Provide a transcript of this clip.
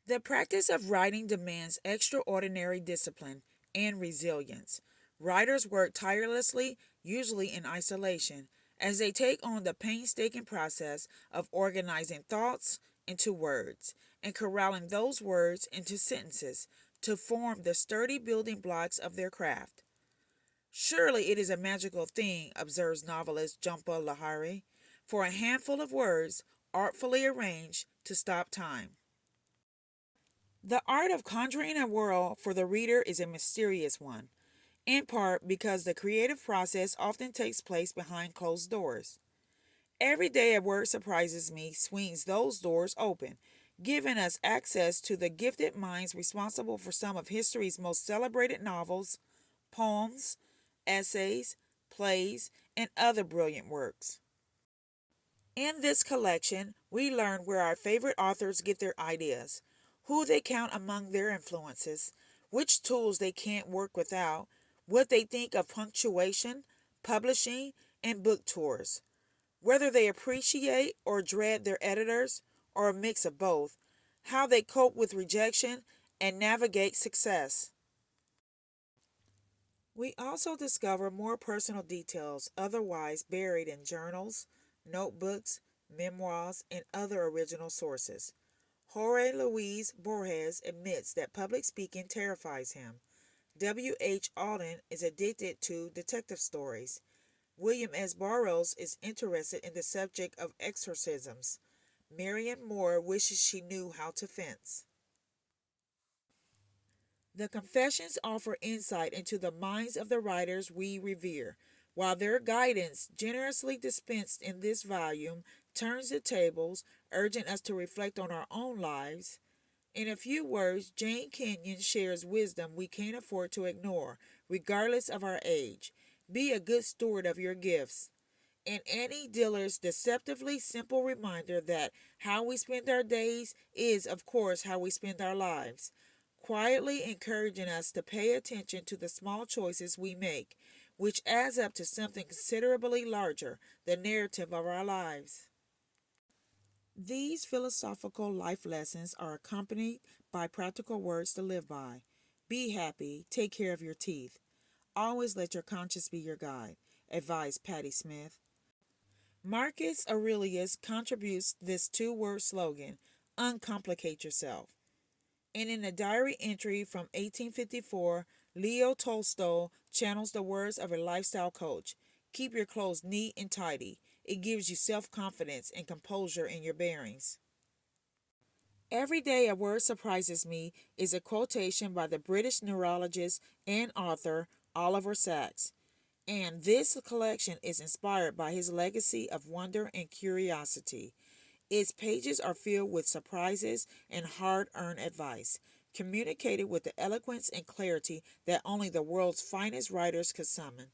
The practice of writing demands extraordinary discipline and resilience. Writers work tirelessly, usually in isolation, as they take on the painstaking process of organizing thoughts into words and corralling those words into sentences to form the sturdy building blocks of their craft. Surely it is a magical thing, observes novelist Jhumpa Lahiri, for a handful of words, artfully arranged, to stop time. The art of conjuring a world for the reader is a mysterious one, in part because the creative process often takes place behind closed doors. Every day a word surprises me swings those doors open, giving us access to the gifted minds responsible for some of history's most celebrated novels, poems, essays, plays, and other brilliant works. In this collection, we learn where our favorite authors get their ideas, who they count among their influences, which tools they can't work without, what they think of punctuation, publishing, and book tours, whether they appreciate or dread their editors, or a mix of both, how they cope with rejection and navigate success. We also discover more personal details otherwise buried in journals, notebooks, memoirs, and other original sources. Jorge Luis Borges admits that public speaking terrifies him. W. H. Auden is addicted to detective stories. William S. Burroughs is interested in the subject of exorcisms. Marianne Moore wishes she knew how to fence. The Confessions offer insight into the minds of the writers we revere, while their guidance, generously dispensed in this volume, turns the tables, urging us to reflect on our own lives. In a few words, Jane Kenyon shares wisdom we can't afford to ignore, regardless of our age. Be a good steward of your gifts. And Annie Diller's deceptively simple reminder that how we spend our days is, of course, how we spend our lives, quietly encouraging us to pay attention to the small choices we make, which adds up to something considerably larger, the narrative of our lives. These philosophical life lessons are accompanied by practical words to live by. Be happy, take care of your teeth. Always let your conscience be your guide, advised Patti Smith. Marcus Aurelius contributes this two-word slogan, uncomplicate yourself. And in a diary entry from 1854, Leo Tolstoy channels the words of a lifestyle coach. Keep your clothes neat and tidy. It gives you self confidence and composure in your bearings. Every Day a Word Surprises Me is a quotation by the British neurologist and author Oliver Sacks. And this collection is inspired by his legacy of wonder and curiosity. Its pages are filled with surprises and hard earned advice, communicated with the eloquence and clarity that only the world's finest writers could summon.